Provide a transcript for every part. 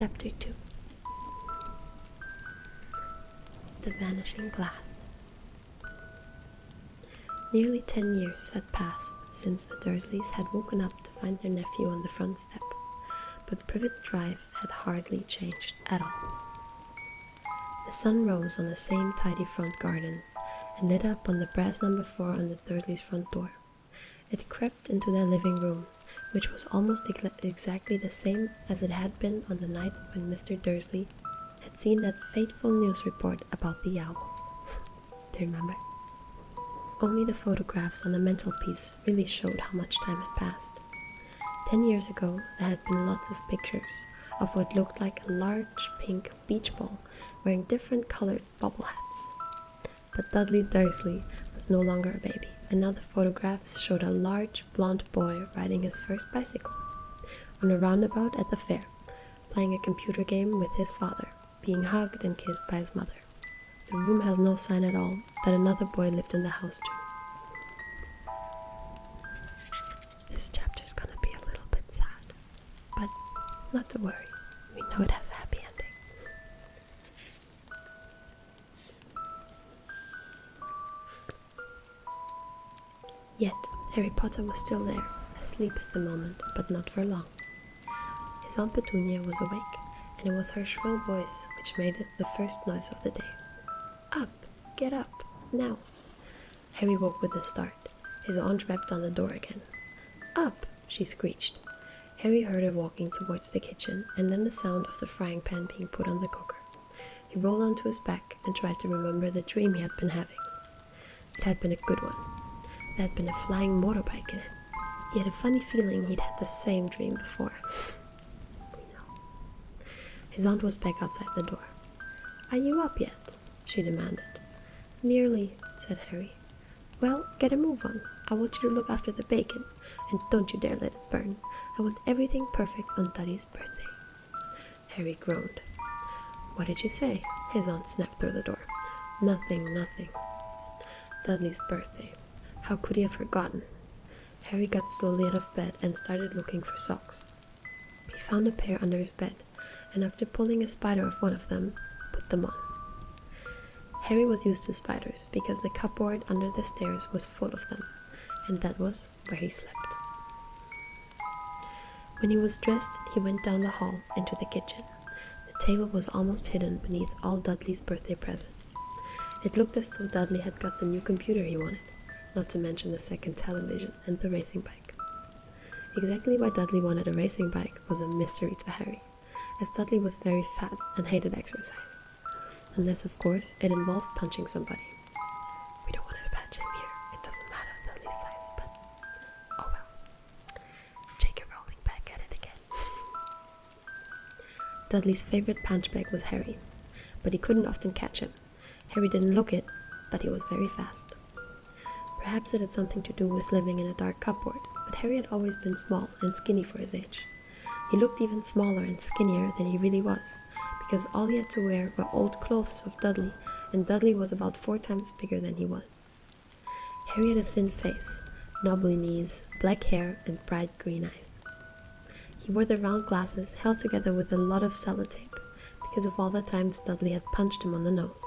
Chapter 2. The Vanishing Glass. Nearly 10 years had passed since the Dursleys had woken up to find their nephew on the front step, but Privet Drive had hardly changed at all. The sun rose on the same tidy front gardens and lit up on the brass number 4 on the Dursleys' front door. It crept into their living room, which was almost exactly the same as it had been on the night when Mr. Dursley had seen that fateful news report about the owls. Do you remember? Only the photographs on the mantelpiece really showed how much time had passed. 10 years ago, there had been lots of pictures of what looked like a large pink beach ball wearing different colored bobble hats. But Dudley Dursley was no longer a baby, and now the photographs showed a large blonde boy riding his first bicycle on a roundabout at the fair, playing a computer game with his father, being hugged and kissed by his mother. The room held no sign at all that another boy lived in the house too. This chapter's gonna be a little bit sad, but not to worry, we know it has a happy ending. Yet, Harry Potter was still there, asleep at the moment, but not for long. His Aunt Petunia was awake, and it was her shrill voice which made it the first noise of the day. Up! Get up! Now! Harry woke with a start. His aunt rapped on the door again. Up! She screeched. Harry heard her walking towards the kitchen, and then the sound of the frying pan being put on the cooker. He rolled onto his back and tried to remember the dream he had been having. It had been a good one. There had been a flying motorbike in it. He had a funny feeling he'd had the same dream before. We know. His aunt was back outside the door. Are you up yet? She demanded. Nearly, said Harry. Well, get a move on. I want you to look after the bacon, and don't you dare let it burn. I want everything perfect on Dudley's birthday. Harry groaned. What did you say? His aunt snapped through the door. Nothing. Dudley's birthday. How could he have forgotten? Harry got slowly out of bed and started looking for socks. He found a pair under his bed, and after pulling a spider off one of them, put them on. Harry was used to spiders because the cupboard under the stairs was full of them, and that was where he slept. When he was dressed, he went down the hall into the kitchen. The table was almost hidden beneath all Dudley's birthday presents. It looked as though Dudley had got the new computer he wanted, not to mention the second television and the racing bike. Exactly why Dudley wanted a racing bike was a mystery to Harry, as Dudley was very fat and hated exercise. Unless, of course, it involved punching somebody. We don't want to punch him here. It doesn't matter Dudley's size, but oh well. J.K. Rowling back at it again. Dudley's favorite punch bag was Harry, but he couldn't often catch him. Harry didn't look it, but he was very fast. Perhaps it had something to do with living in a dark cupboard, but Harry had always been small and skinny for his age. He looked even smaller and skinnier than he really was, because all he had to wear were old clothes of Dudley, and Dudley was about 4 times bigger than he was. Harry had a thin face, knobbly knees, black hair, and bright green eyes. He wore the round glasses held together with a lot of sellotape, because of all the times Dudley had punched him on the nose.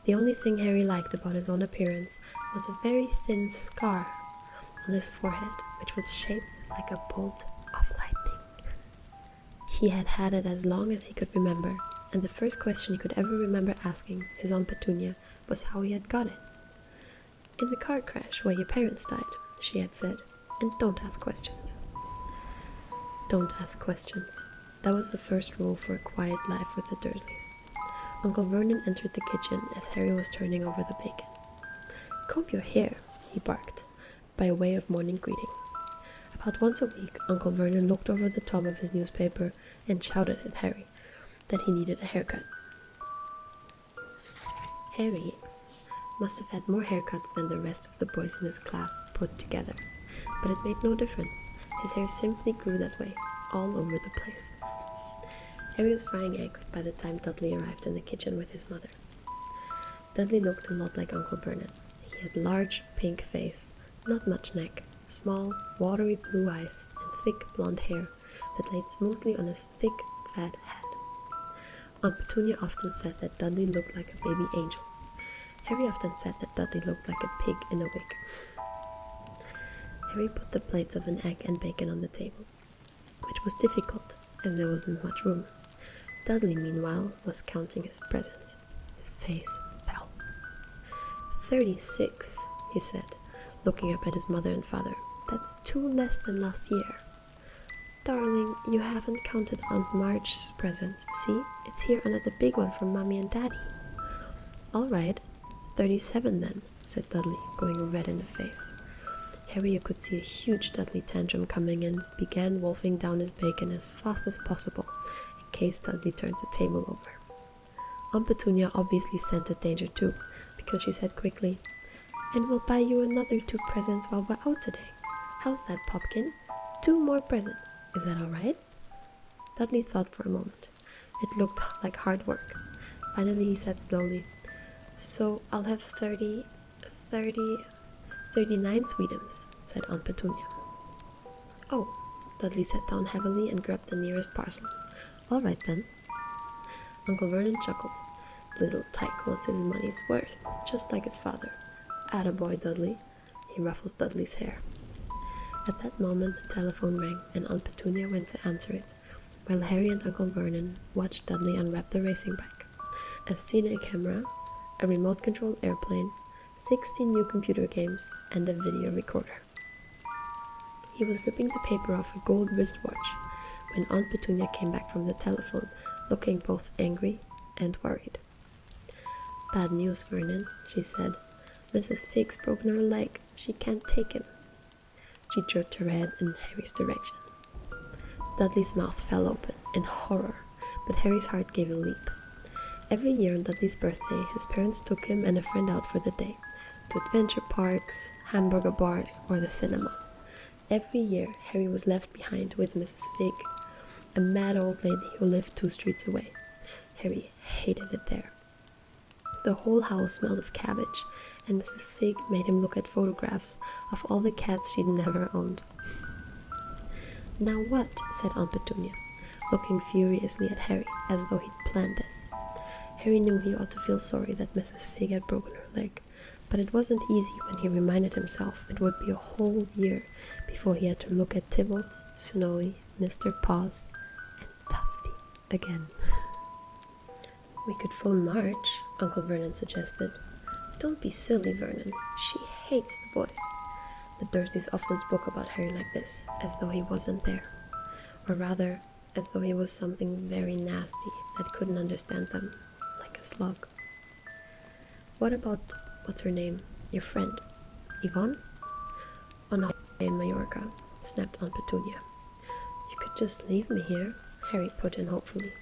The only thing Harry liked about his own appearance was a very thin scar on his forehead, which was shaped like a bolt of lightning. He had had it as long as he could remember, and the first question he could ever remember asking his Aunt Petunia was how he had got it. In the car crash where your parents died, she had said, and don't ask questions. Don't ask questions. That was the first rule for a quiet life with the Dursleys. Uncle Vernon entered the kitchen as Harry was turning over the bacon. Comb your hair, he barked, by way of morning greeting. About once a week, Uncle Vernon looked over the top of his newspaper and shouted at Harry that he needed a haircut. Harry must have had more haircuts than the rest of the boys in his class put together, but it made no difference. His hair simply grew that way, all over the place. Harry was frying eggs by the time Dudley arrived in the kitchen with his mother. Dudley looked a lot like Uncle Vernon. He had large, pink face, not much neck, small, watery blue eyes, and thick blonde hair that laid smoothly on his thick, fat head. Aunt Petunia often said that Dudley looked like a baby angel. Harry often said that Dudley looked like a pig in a wig. Harry put the plates of an egg and bacon on the table, which was difficult as there wasn't much room. Dudley, meanwhile, was counting his presents. His face fell. 36, he said, looking up at his mother and father. That's 2 less than last year. Darling, you haven't counted Aunt March's present. See, it's here under the big one from Mommy and Daddy. All right, 37 then, said Dudley, going red in the face. Harry, who could see a huge Dudley tantrum coming in, began wolfing down his bacon as fast as possible, in case Dudley turned the table over. Aunt Petunia obviously scented danger too, because she said quickly, "And we'll buy you another 2 presents while we're out today. How's that, Popkin? 2 more presents. Is that all right?" Dudley thought for a moment. It looked like hard work. Finally he said slowly, "So I'll have 39 Sweetums," said Aunt Petunia. "Oh," Dudley sat down heavily and grabbed the nearest parcel. "All right then." Uncle Vernon chuckled. "The little tyke wants his money's worth, just like his father. Attaboy, Dudley." He ruffled Dudley's hair. At that moment the telephone rang and Aunt Petunia went to answer it, while Harry and Uncle Vernon watched Dudley unwrap the racing bike. A cine camera, a remote-controlled airplane, 16 new computer games, and a video recorder. He was ripping the paper off a gold wristwatch when Aunt Petunia came back from the telephone, looking both angry and worried. "Bad news, Vernon," she said. "Mrs. Fig's broken her leg. She can't take him." She jerked her head in Harry's direction. Dudley's mouth fell open in horror, but Harry's heart gave a leap. Every year on Dudley's birthday, his parents took him and a friend out for the day, to adventure parks, hamburger bars, or the cinema. Every year, Harry was left behind with Mrs. Fig, a mad old lady who lived 2 streets away. Harry hated it there. The whole house smelled of cabbage, and Mrs. Fig made him look at photographs of all the cats she'd never owned. "Now what?" said Aunt Petunia, looking furiously at Harry, as though he'd planned this. Harry knew he ought to feel sorry that Mrs. Fig had broken her leg, but it wasn't easy when he reminded himself it would be a whole year before he had to look at Tibbles, Snowy, Mr. Paws, and Tufty again. "We could phone March," Uncle Vernon suggested. "Don't be silly, Vernon. She hates the boy." The Dursleys often spoke about Harry like this, as though he wasn't there. Or rather, as though he was something very nasty that couldn't understand them, like a slug. "What about, what's her name, your friend? Yvonne?" "On holiday in Mallorca," snapped Aunt Petunia. "You could just leave me here," Harry put in hopefully.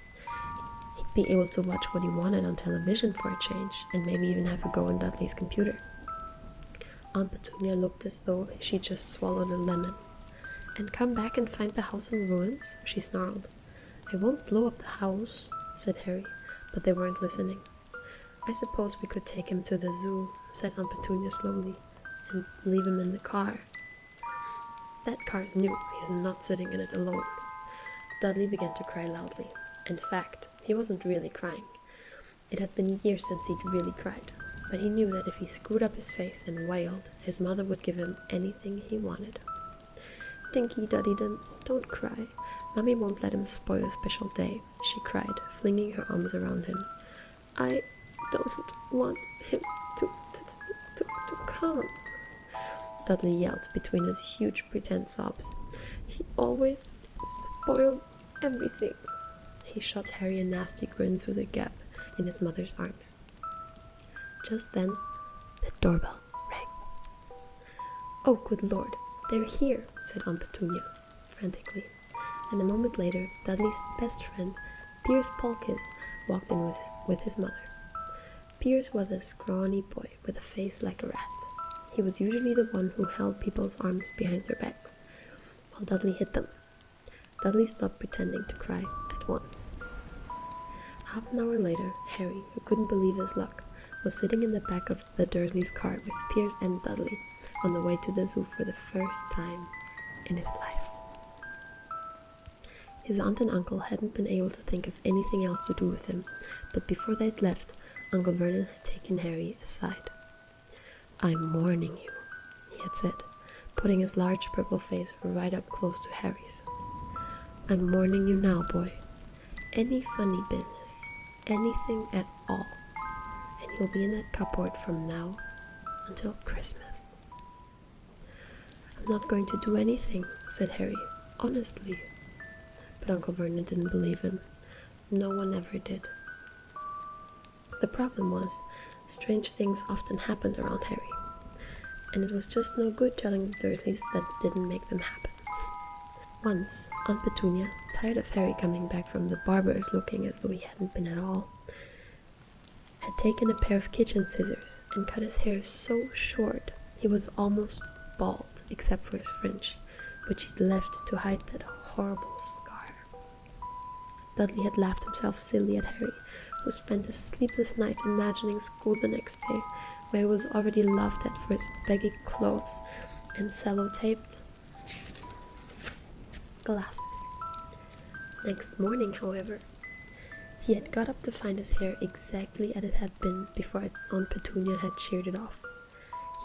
He'd be able to watch what he wanted on television for a change, and maybe even have a go on Dudley's computer. Aunt Petunia looked as though she just swallowed a lemon. "And come back and find the house in ruins?" she snarled. "I won't blow up the house," said Harry, but they weren't listening. "I suppose we could take him to the zoo," said Aunt Petunia slowly, "and leave him in the car." "That car's new. He's not sitting in it alone." Dudley began to cry loudly. In fact, he wasn't really crying. It had been years since he'd really cried, but he knew that if he screwed up his face and wailed, his mother would give him anything he wanted. "Dinky Duddydums, don't cry. Mummy won't let him spoil a special day," she cried, flinging her arms around him. "I don't want him to come," Dudley yelled between his huge pretend sobs. "He always spoils everything." He shot Harry a nasty grin through the gap in his mother's arms. Just then, the doorbell rang. "Oh, good Lord, they're here," said Aunt Petunia, frantically. And a moment later, Dudley's best friend, Piers Polkiss, walked in with his mother. Piers was a scrawny boy with a face like a rat. He was usually the one who held people's arms behind their backs, while Dudley hit them. Dudley stopped pretending to cry at once. Half an hour later, Harry, who couldn't believe his luck, was sitting in the back of the Dursleys' car with Piers and Dudley on the way to the zoo for the first time in his life. His aunt and uncle hadn't been able to think of anything else to do with him, but before they'd left, Uncle Vernon had taken Harry aside. "I'm warning you," he had said, putting his large purple face right up close to Harry's. "I'm warning you now, boy. Any funny business, anything at all, and you'll be in that cupboard from now until Christmas." "I'm not going to do anything," said Harry, "honestly." But Uncle Vernon didn't believe him. No one ever did. The problem was, strange things often happened around Harry, and it was just no good telling the Dursleys that it didn't make them happen. Once, Aunt Petunia, tired of Harry coming back from the barber's looking as though he hadn't been at all, had taken a pair of kitchen scissors and cut his hair so short he was almost bald except for his fringe, which he'd left to hide that horrible scar. Dudley had laughed himself silly at Harry, who spent a sleepless night imagining school the next day, where he was already laughed at for his baggy clothes and sellotaped glasses. Next morning, however, he had got up to find his hair exactly as it had been before Aunt Petunia had sheared it off.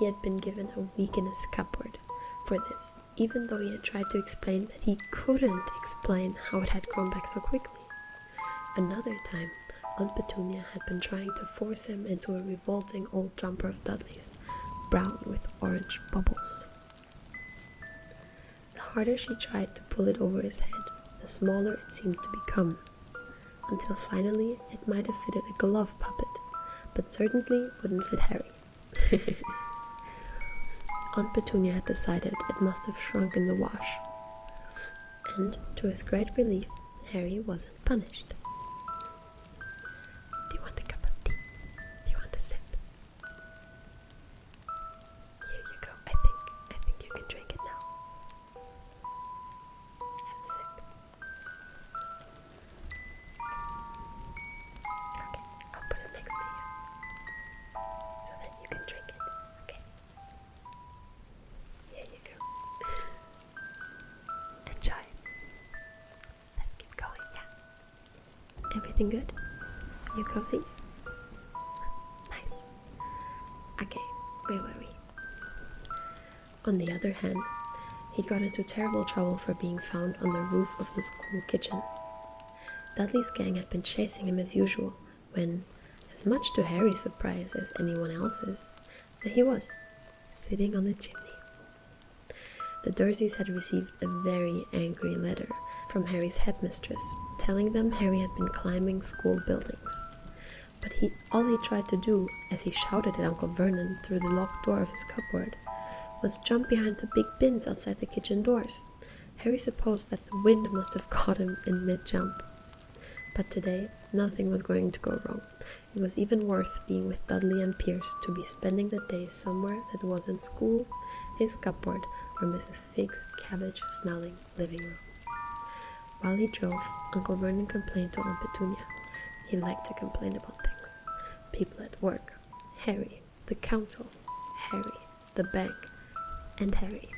He had been given a week in his cupboard for this, even though he had tried to explain that he couldn't explain how it had grown back so quickly. Another time, Aunt Petunia had been trying to force him into a revolting old jumper of Dudley's, brown with orange bubbles. The harder she tried to pull it over his head, the smaller it seemed to become, until finally it might have fitted a glove puppet, but certainly wouldn't fit Harry. Aunt Petunia had decided it must have shrunk in the wash, and to his great relief, Harry wasn't punished. "Do you want a cup of tea? Do you want a sip?" "Here you go. I think you can drink it now. Have a sip." "Okay, I'll put it next to you, so that you can drink it, okay? Here you go. Enjoy. Let's keep going, yeah? Everything good? You cozy? Nice. Okay, where were we?" On the other hand, he got into terrible trouble for being found on the roof of the school kitchens. Dudley's gang had been chasing him as usual, when, as much to Harry's surprise as anyone else's, there he was, sitting on the chimney. The Dursleys had received a very angry letter from Harry's headmistress, telling them Harry had been climbing school buildings. But all he tried to do, as he shouted at Uncle Vernon through the locked door of his cupboard, was jump behind the big bins outside the kitchen doors. Harry supposed that the wind must have caught him in mid-jump. But today, nothing was going to go wrong. It was even worth being with Dudley and Pierce to be spending the day somewhere that wasn't school, his cupboard, or Mrs. Fig's cabbage-smelling living room. While he drove, Uncle Vernon complained to Aunt Petunia. He liked to complain about things. People at work, Harry, the council, Harry, the bank, and Harry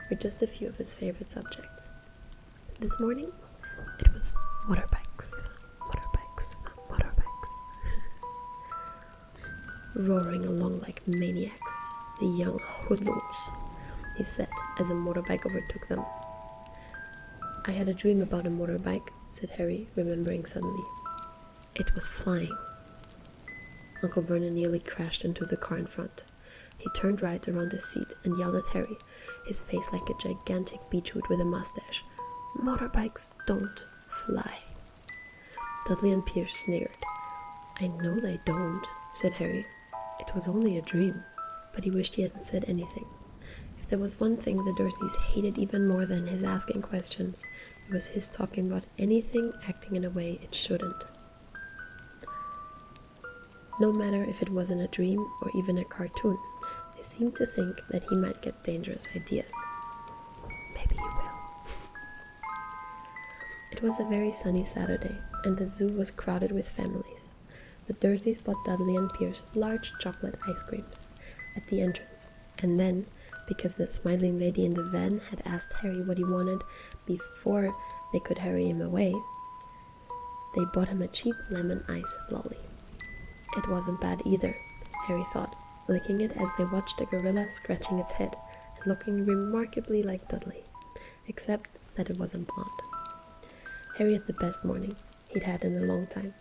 were just a few of his favorite subjects. This morning, it was motorbikes, motorbikes, motorbikes. Roaring along like maniacs, the young hoodlums, he said as a motorbike overtook them. "I had a dream about a motorbike," said Harry, remembering suddenly. "It was flying." Uncle Vernon nearly crashed into the car in front. He turned right around his seat and yelled at Harry, his face like a gigantic beetroot with a mustache. "Motorbikes don't fly." Dudley and Pierce sneered. "I know they don't," said Harry. "It was only a dream." But he wished he hadn't said anything. If there was one thing the Dursleys hated even more than his asking questions, it was his talking about anything acting in a way it shouldn't. No matter if it was in a dream or even a cartoon, they seemed to think that he might get dangerous ideas. Maybe he will. It was a very sunny Saturday, and the zoo was crowded with families. The Dursleys bought Dudley and Pierce large chocolate ice creams at the entrance, and then, because the smiling lady in the van had asked Harry what he wanted before they could hurry him away, they bought him a cheap lemon ice lolly. It wasn't bad either, Harry thought, licking it as they watched the gorilla scratching its head and looking remarkably like Dudley, except that it wasn't blonde. Harry had the best morning he'd had in a long time.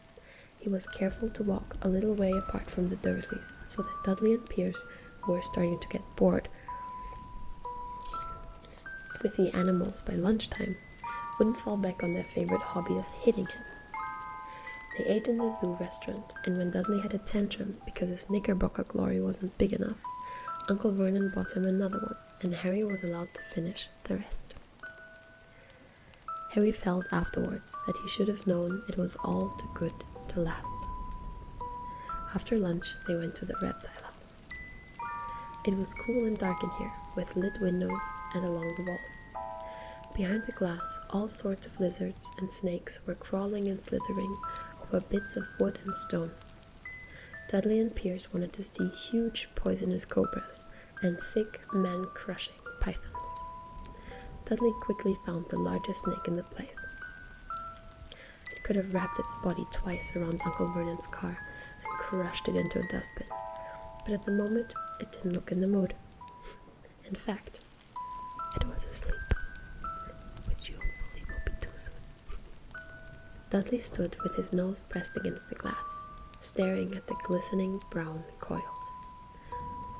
He was careful to walk a little way apart from the Dursleys, so that Dudley and Pierce, who were starting to get bored with the animals by lunchtime, wouldn't fall back on their favorite hobby of hitting him. They ate in the zoo restaurant, and when Dudley had a tantrum because his knickerbocker glory wasn't big enough, Uncle Vernon bought him another one, and Harry was allowed to finish the rest. Harry felt afterwards that he should have known it was all too good to last. After lunch, they went to the reptile house. It was cool and dark in here, with lit windows and along the walls. Behind the glass, all sorts of lizards and snakes were crawling and slithering over bits of wood and stone. Dudley and Pierce wanted to see huge poisonous cobras and thick, man-crushing pythons. Dudley quickly found the largest snake in the place. It could have wrapped its body twice around Uncle Vernon's car and crushed it into a dustbin, but at the moment it didn't look in the mood. In fact, it was asleep, which hopefully will be too soon. Dudley stood with his nose pressed against the glass, staring at the glistening brown coils.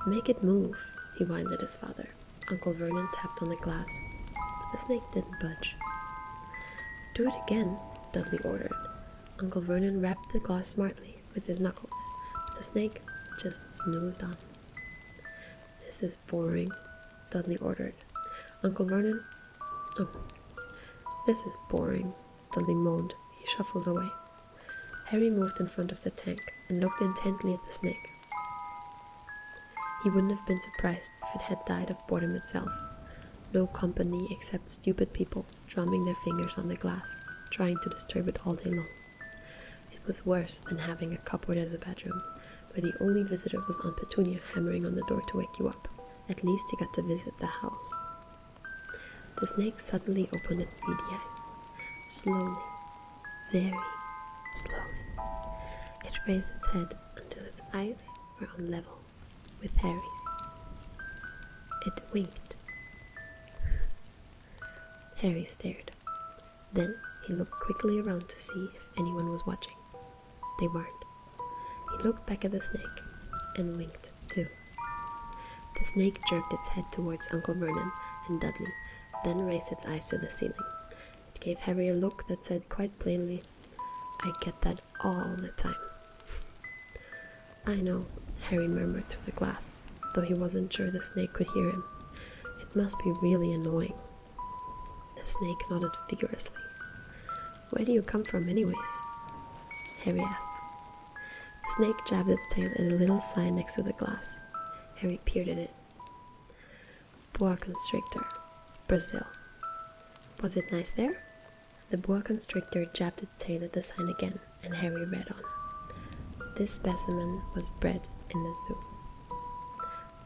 "Make it move," he whined at his father. Uncle Vernon tapped on the glass, but the snake didn't budge. "Do it again," Dudley ordered. Uncle Vernon rapped the glass smartly with his knuckles, but the snake just snoozed on. "This is boring," Dudley ordered. Uncle Vernon... "Oh, this is boring," Dudley moaned. He shuffled away. Harry moved in front of the tank and looked intently at the snake. He wouldn't have been surprised if it had died of boredom itself. No company except stupid people drumming their fingers on the glass, trying to disturb it all day long. It was worse than having a cupboard as a bedroom, where the only visitor was Aunt Petunia hammering on the door to wake you up. At least he got to visit the house. The snake suddenly opened its beady eyes. Slowly, very slowly. It raised its head until its eyes were on level with Harry's. It winked. Harry stared. Then he looked quickly around to see if anyone was watching. They weren't. He looked back at the snake and winked too. The snake jerked its head towards Uncle Vernon and Dudley, then raised its eyes to the ceiling. It gave Harry a look that said quite plainly, "I get that all the time." "I know," Harry murmured through the glass, though he wasn't sure the snake could hear him. "It must be really annoying." The snake nodded vigorously. "Where do you come from anyways?" Harry asked. The snake jabbed its tail at a little sign next to the glass. Harry peered at it. "Boa constrictor, Brazil." "Was it nice there?" The boa constrictor jabbed its tail at the sign again, and Harry read on. "This specimen was bred in the zoo."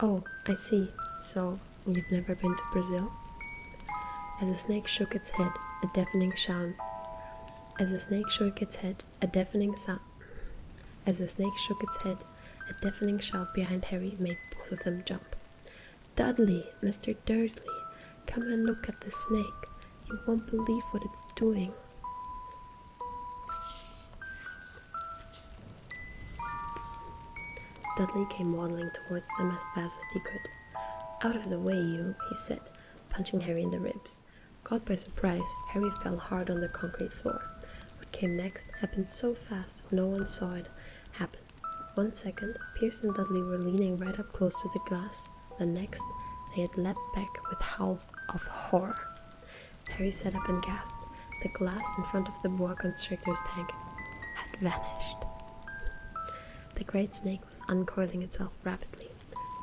"Oh, I see. So, you've never been to Brazil?" As the snake shook its head, a deafening sound. As the snake shook its head, a deafening sound. As the snake shook its head, a deafening shout behind Harry made both of them jump. "Dudley, Mr. Dursley, come and look at the snake. You won't believe what it's doing." Dudley came waddling towards them as fast as he could. "Out of the way, you," he said, punching Harry in the ribs. Caught by surprise, Harry fell hard on the concrete floor. What came next happened so fast no one saw it happen. 1 second, Pierce and Dudley were leaning right up close to the glass. The next, they had leapt back with howls of horror. Harry sat up and gasped. The glass in front of the boa constrictor's tank had vanished. The great snake was uncoiling itself rapidly,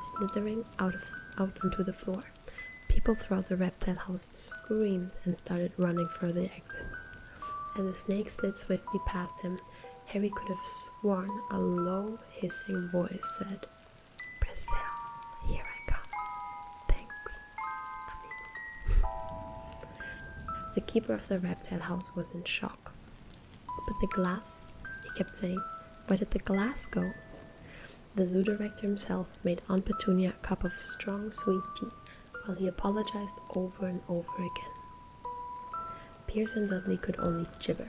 slithering out onto the floor. People throughout the reptile house screamed and started running for the exits. As the snake slid swiftly past him, Harry could have sworn a low, hissing voice said, "Brazil, here I come. Thanks, amigo." The keeper of the reptile house was in shock. But the glass, he kept saying, where did the glass go? The zoo director himself made Aunt Petunia a cup of strong sweet tea, while he apologized over and over again. Pierce and Dudley could only gibber.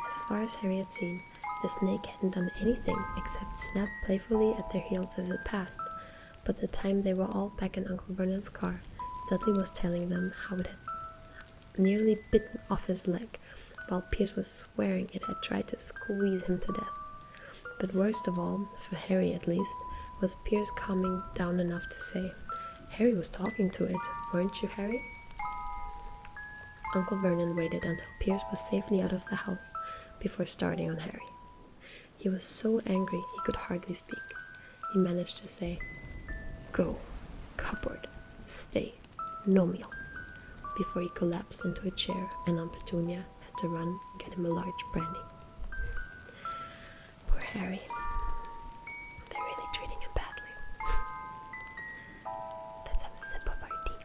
As far as Harry had seen, the snake hadn't done anything except snap playfully at their heels as it passed, but the time they were all back in Uncle Vernon's car, Dudley was telling them how it had nearly bitten off his leg, while Pierce was swearing it had tried to squeeze him to death. But worst of all, for Harry at least, was Pierce calming down enough to say, "Harry was talking to it, weren't you, Harry?" Uncle Vernon waited until Pierce was safely out of the house before starting on Harry. He was so angry he could hardly speak. He managed to say, "Go, cupboard, stay, no meals," before he collapsed into a chair and Aunt Petunia had to run and get him a large brandy. Poor Harry. They're really treating him badly. Let's have a sip of our tea.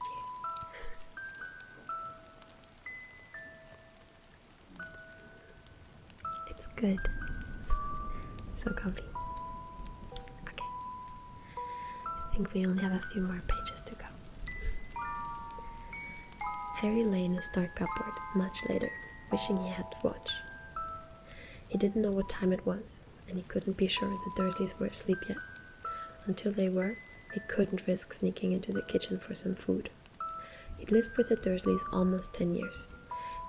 Cheers. It's good. So comfy. Okay. I think we only have a few more pages to go. Harry lay in his dark cupboard much later, wishing he had to watch. He didn't know what time it was, and he couldn't be sure the Dursleys were asleep yet. Until they were, he couldn't risk sneaking into the kitchen for some food. He'd lived with the Dursleys almost 10 years.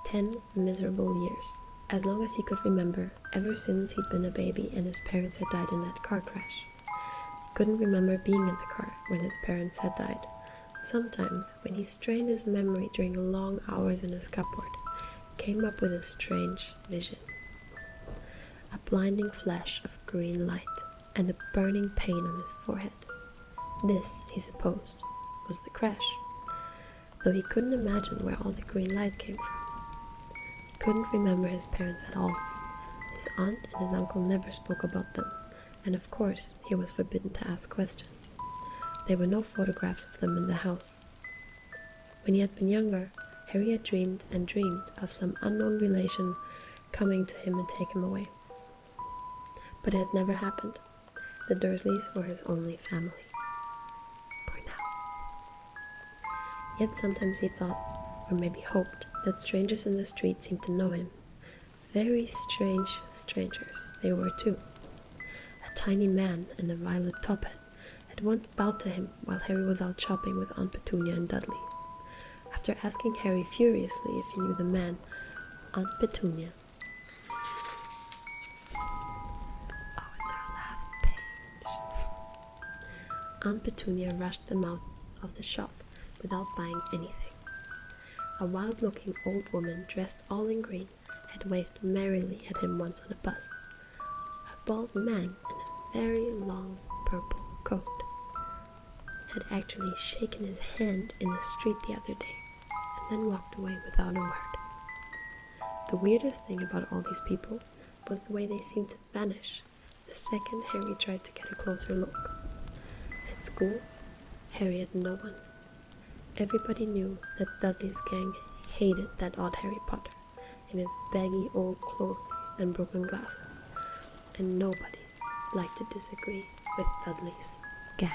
10 miserable years. As long as he could remember, ever since he'd been a baby and his parents had died in that car crash. He couldn't remember being in the car when his parents had died. Sometimes, when he strained his memory during long hours in his cupboard, he came up with a strange vision. A blinding flash of green light and a burning pain on his forehead. This, he supposed, was the crash, though he couldn't imagine where all the green light came from. He couldn't remember his parents at all. His aunt and his uncle never spoke about them, and of course he was forbidden to ask questions. There were no photographs of them in the house. When he had been younger, Harry had dreamed and dreamed of some unknown relation coming to him and take him away. But it had never happened. The Dursleys were his only family. For now. Yet sometimes he thought, or maybe hoped, that strangers in the street seemed to know him. Very strange strangers they were too. A tiny man in a violet top hat had once bowed to him while Harry was out shopping with Aunt Petunia and Dudley. After asking Harry furiously if he knew the man, Aunt Petunia... Oh, it's our last page. Aunt Petunia rushed them out of the shop without buying anything. A wild-looking old woman dressed all in green had waved merrily at him once on a bus. A bald man in a very long purple coat had actually shaken his hand in the street the other day and then walked away without a word. The weirdest thing about all these people was the way they seemed to vanish the second Harry tried to get a closer look. At school, Harry had no one. Everybody knew that Dudley's gang hated that odd Harry Potter in his baggy old clothes and broken glasses, and nobody liked to disagree with Dudley's gang.